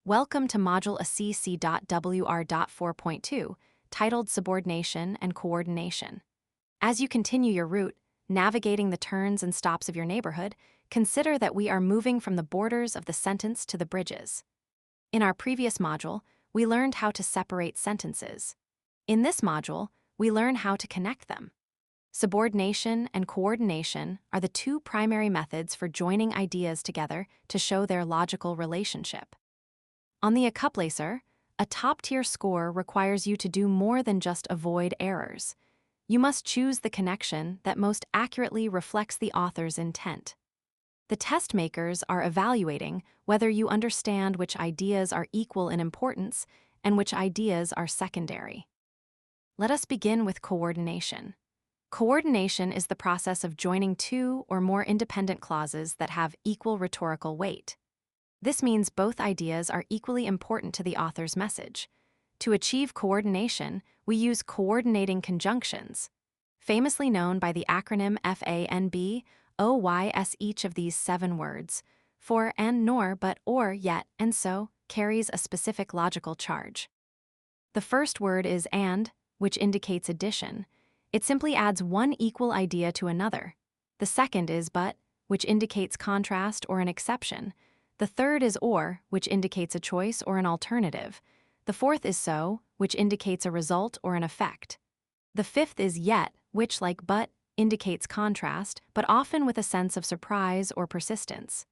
Welcome to Module ACC WR 4.2, titled Subordination and Coordination. As you continue your route, navigating the turns and stops of your neighborhood, consider that we are moving from the borders of the sentence to the bridges. In our previous module, we learned how to separate sentences. In this module, we learn how to connect them. Subordination and coordination are the two primary methods for joining ideas together to show their logical relationship. On the ACC, a top-tier score requires you to do more than just avoid errors. You must choose the connection that most accurately reflects the author's intent. The test makers are evaluating whether you understand which ideas are equal in importance and which ideas are secondary. Let us begin with coordination. Coordination is the process of joining two or more independent clauses that have equal rhetorical weight. This means both ideas are equally important to the author's message. To achieve coordination, we use coordinating conjunctions, famously known by the acronym FANB, OYS. Each of these 7 words, for, and, nor, but, or, yet, and so, carries a specific logical charge. The first word is and, which indicates addition. It simply adds one equal idea to another. The second is but, which indicates contrast or an exception. The third is or, which indicates a choice or an alternative. The fourth is so, which indicates a result or an effect. The fifth is yet, which, like but, indicates contrast, but often with a sense of surprise or persistence.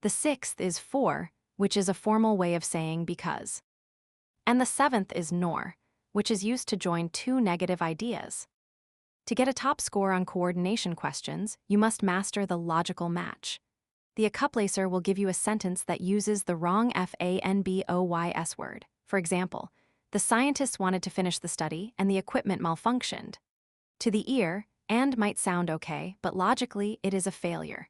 The sixth is for, which is a formal way of saying because. And the seventh is nor, which is used to join two negative ideas. To get a top score on coordination questions, you must master the logical match. The ACC will give you a sentence that uses the wrong FANBOYS word. For example, the scientists wanted to finish the study and the equipment malfunctioned. To the ear, and might sound okay, but logically it is a failure.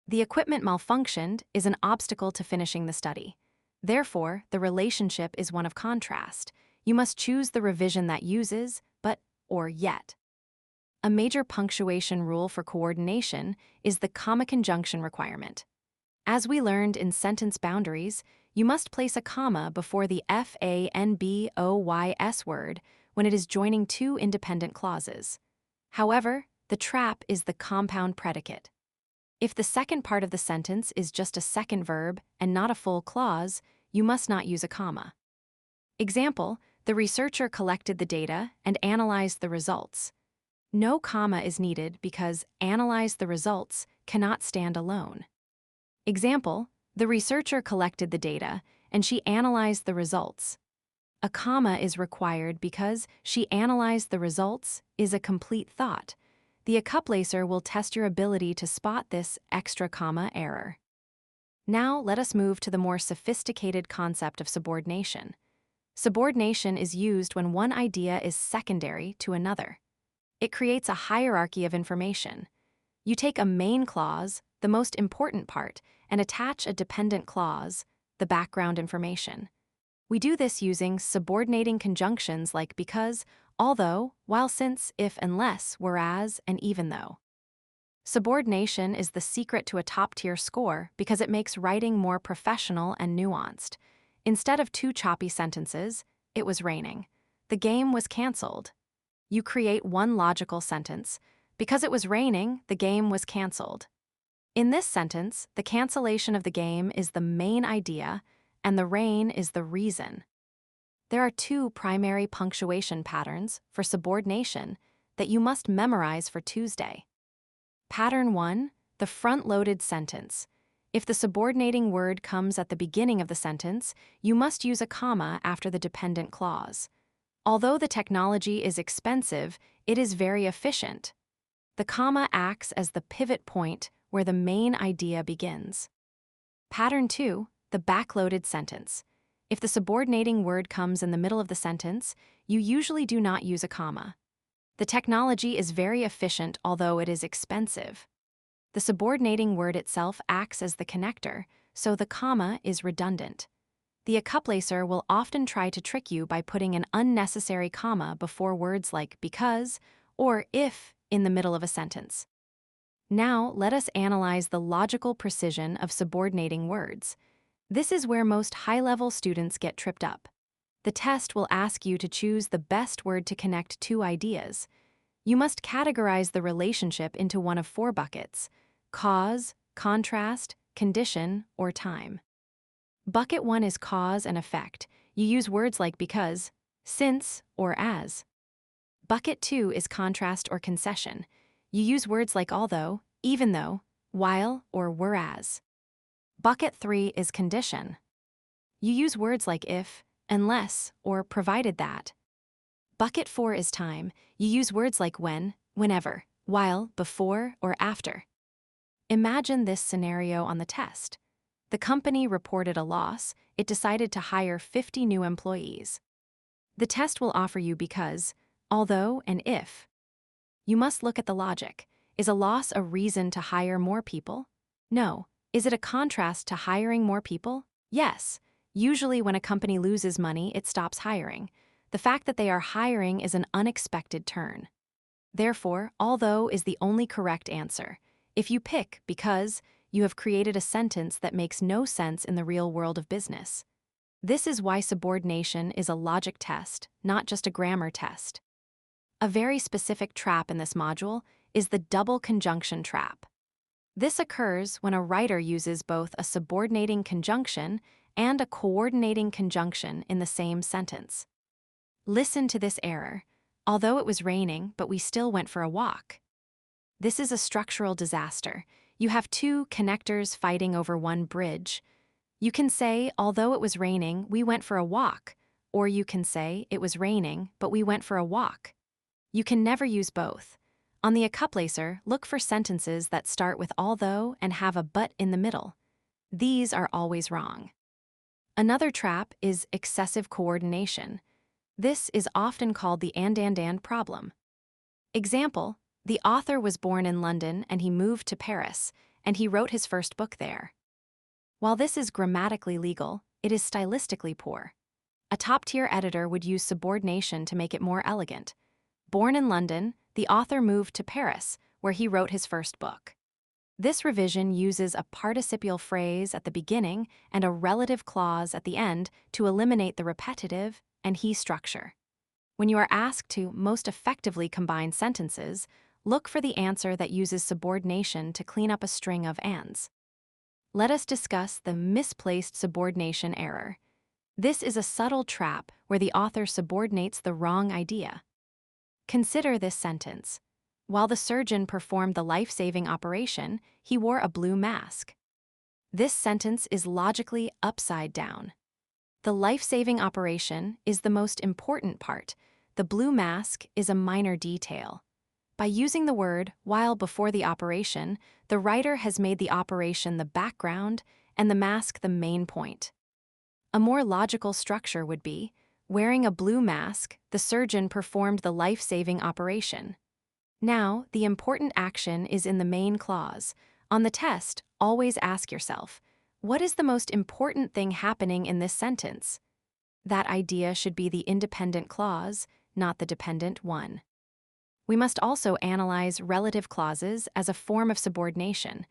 The equipment malfunctioned is an obstacle to finishing the study. Therefore, the relationship is one of contrast. You must choose the revision that uses but or yet. A major punctuation rule for coordination is the comma conjunction requirement. As we learned in sentence boundaries, you must place a comma before the FANBOYS word when it is joining two independent clauses. However, the trap is the compound predicate. If the second part of the sentence is just a second verb and not a full clause, you must not use a comma. Example, the researcher collected the data and analyzed the results. No comma is needed because analyze the results cannot stand alone. Example, the researcher collected the data and she analyzed the results. A comma is required because she analyzed the results is a complete thought. The ACC will test your ability to spot this extra comma error. Now let us move to the more sophisticated concept of subordination. Subordination is used when one idea is secondary to another. It creates a hierarchy of information. You take a main clause, the most important part, and attach a dependent clause, the background information. We do this using subordinating conjunctions like because, although, while, since, if, unless, whereas, and even though. Subordination is the secret to a top-tier score because it makes writing more professional and nuanced. Instead of 2 choppy sentences, it was raining. The game was canceled. You create one logical sentence. Because it was raining, the game was canceled. In this sentence, the cancellation of the game is the main idea, and the rain is the reason. There are 2 primary punctuation patterns for subordination that you must memorize for Tuesday. Pattern 1, the front-loaded sentence. If the subordinating word comes at the beginning of the sentence, you must use a comma after the dependent clause. Although the technology is expensive, it is very efficient. The comma acts as the pivot point where the main idea begins. Pattern 2, the backloaded sentence. If the subordinating word comes in the middle of the sentence, you usually do not use a comma. The technology is very efficient, although it is expensive. The subordinating word itself acts as the connector, so the comma is redundant. The ACC will often try to trick you by putting an unnecessary comma before words like because or if in the middle of a sentence. Now, let us analyze the logical precision of subordinating words. This is where most high-level students get tripped up. The test will ask you to choose the best word to connect two ideas. You must categorize the relationship into one of four buckets: cause, contrast, condition, or time. Bucket 1 is cause and effect. You use words like because, since, or as. Bucket 2 is contrast or concession. You use words like although, even though, while, or whereas. Bucket 3 is condition. You use words like if, unless, or provided that. Bucket 4 is time. You use words like when, whenever, while, before, or after. Imagine this scenario on the test. The company reported a loss. It decided to hire 50 new employees. The test will offer you because, although, and if. You must look at the logic. Is a loss a reason to hire more people? No. Is it a contrast to hiring more people? Yes. Usually when a company loses money, it stops hiring. The fact that they are hiring is an unexpected turn. Therefore, although is the only correct answer. If you pick because, you have created a sentence that makes no sense in the real world of business. This is why subordination is a logic test, not just a grammar test. A very specific trap in this module is the double conjunction trap. This occurs when a writer uses both a subordinating conjunction and a coordinating conjunction in the same sentence. Listen to this error. Although it was raining, but we still went for a walk. This is a structural disaster. You have two connectors fighting over one bridge. You can say, although it was raining, we went for a walk. Or you can say, it was raining, but we went for a walk. You can never use both. On the accuplacer, look for sentences that start with although and have a but in the middle. These are always wrong. Another trap is excessive coordination. This is often called the and problem. Example, the author was born in London and he moved to Paris, and he wrote his first book there. While this is grammatically legal, it is stylistically poor. A top-tier editor would use subordination to make it more elegant. Born in London, the author moved to Paris, where he wrote his first book. This revision uses a participial phrase at the beginning and a relative clause at the end to eliminate the repetitive and he structure. When you are asked to most effectively combine sentences, look for the answer that uses subordination to clean up a string of ands. Let us discuss the misplaced subordination error. This is a subtle trap where the author subordinates the wrong idea. Consider this sentence. While the surgeon performed the life-saving operation, he wore a blue mask. This sentence is logically upside down. The life-saving operation is the most important part. The blue mask is a minor detail. By using the word while before the operation, the writer has made the operation the background and the mask the main point. A more logical structure would be, wearing a blue mask, the surgeon performed the life-saving operation. Now, the important action is in the main clause. On the test, always ask yourself, what is the most important thing happening in this sentence? That idea should be the independent clause, not the dependent one. We must also analyze relative clauses as a form of subordination.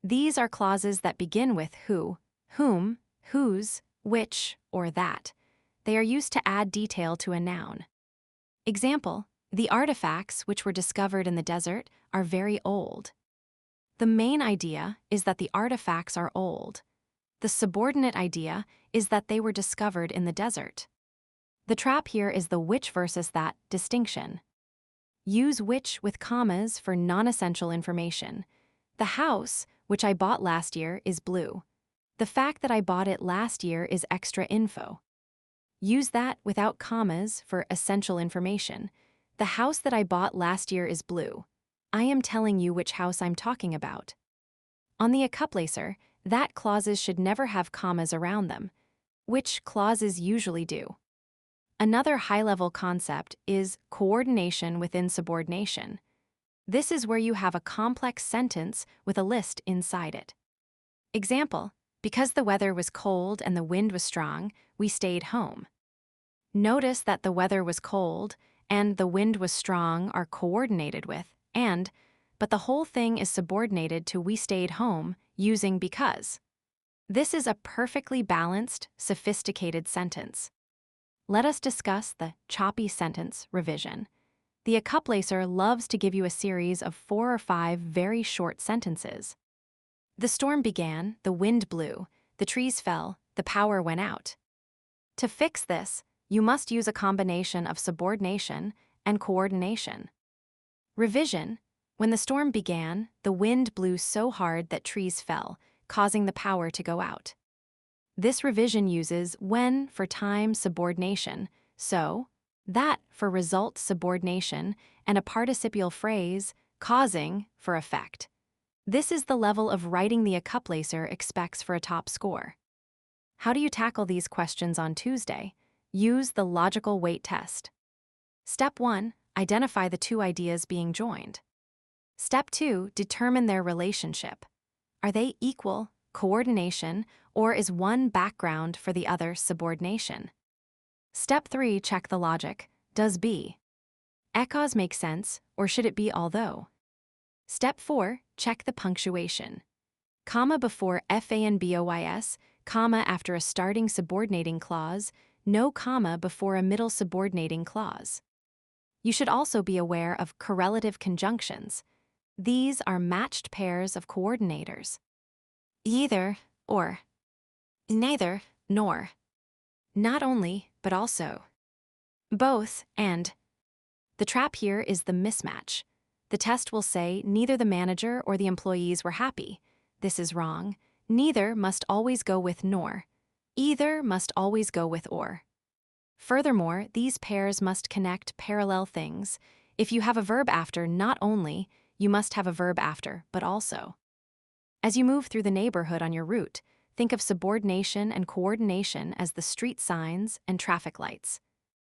These are clauses that begin with who, whom, whose, which, or that. They are used to add detail to a noun. Example, the artifacts which were discovered in the desert are very old. The main idea is that the artifacts are old. The subordinate idea is that they were discovered in the desert. The trap here is the which versus that distinction. Use which with commas for non-essential information. The house, which I bought last year, is blue. The fact that I bought it last year is extra info. Use that without commas for essential information. The house that I bought last year is blue. I am telling you which house I'm talking about. On the accuplacer, that clauses should never have commas around them, which clauses usually do. Another high-level concept is coordination within subordination. This is where you have a complex sentence with a list inside it. Example, because the weather was cold and the wind was strong, we stayed home. Notice that the weather was cold and the wind was strong are coordinated with and, but the whole thing is subordinated to we stayed home using because. This is a perfectly balanced, sophisticated sentence. Let us discuss the choppy sentence revision. The accuplacer loves to give you a series of 4 or 5 very short sentences. The storm began, the wind blew, the trees fell, the power went out. To fix this, you must use a combination of subordination and coordination. Revision: when the storm began, the wind blew so hard that trees fell, causing the power to go out. This revision uses when for time subordination, so, that for result subordination, and a participial phrase, causing, for effect. This is the level of writing the accuplacer expects for a top score. How do you tackle these questions on Tuesday? Use the logical weight test. Step 1. Identify the two ideas being joined. Step 2. Determine their relationship. Are they equal, coordination, or is one background for the other subordination? Step 3. Check the logic. Does be cause make sense, or should it be although? Step 4. Check the punctuation. Comma before FANBOYS, comma after a starting subordinating clause, no comma before a middle subordinating clause. You should also be aware of correlative conjunctions. These are matched pairs of coordinators. Either, or. Neither, nor. Not only, but also. Both, and. The trap here is the mismatch. The test will say neither the manager or the employees were happy. This is wrong. Neither must always go with nor. Either must always go with or. Furthermore, these pairs must connect parallel things. If you have a verb after not only, you must have a verb after but also. As you move through the neighborhood on your route, think of subordination and coordination as the street signs and traffic lights.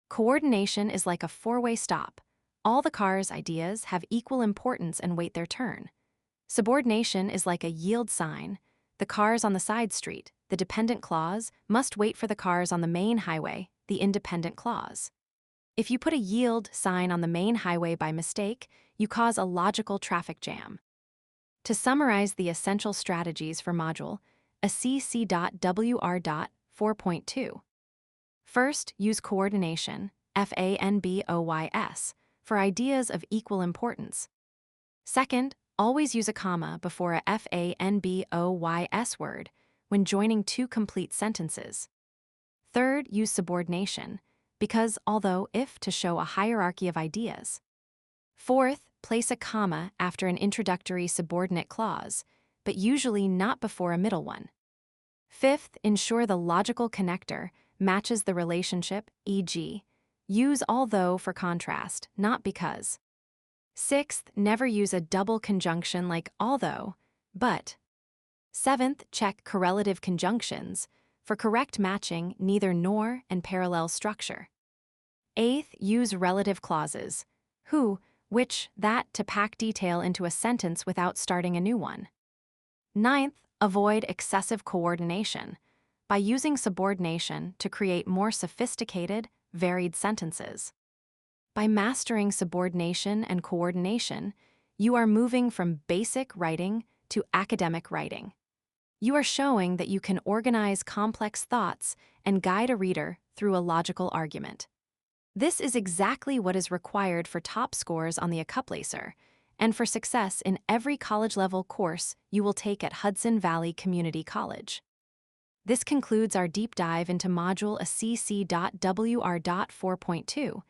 Coordination is like a four-way stop. All the cars' ideas have equal importance and wait their turn. Subordination is like a yield sign. The cars on the side street, the dependent clause, must wait for the cars on the main highway, the independent clause. If you put a yield sign on the main highway by mistake, you cause a logical traffic jam. To summarize the essential strategies for module ACC WR 4.2. First, use coordination, FANBOYS, for ideas of equal importance. Second, always use a comma before a FANBOYS word when joining two complete sentences. Third, use subordination, because although if to show a hierarchy of ideas. Fourth, place a comma after an introductory subordinate clause, but usually not before a middle one. Fifth, ensure the logical connector matches the relationship, e.g., use although for contrast, not because. Sixth, never use a double conjunction like although, but. Seventh, check correlative conjunctions. For correct matching, neither nor and parallel structure. Eighth, use relative clauses, who, which, that to pack detail into a sentence without starting a new one. Ninth, avoid excessive coordination by using subordination to create more sophisticated, varied sentences. By mastering subordination and coordination, you are moving from basic writing to academic writing. You are showing that you can organize complex thoughts and guide a reader through a logical argument. This is exactly what is required for top scores on the accuplacer and for success in every college-level course you will take at Hudson Valley Community College. This concludes our deep dive into module ACC WR 4.2.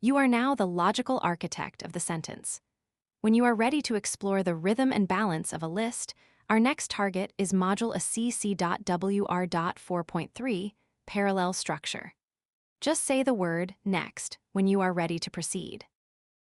You are now the logical architect of the sentence. When you are ready to explore the rhythm and balance of a list, our next target is module ACC WR 4.3, parallel structure. Just say the word next when you are ready to proceed.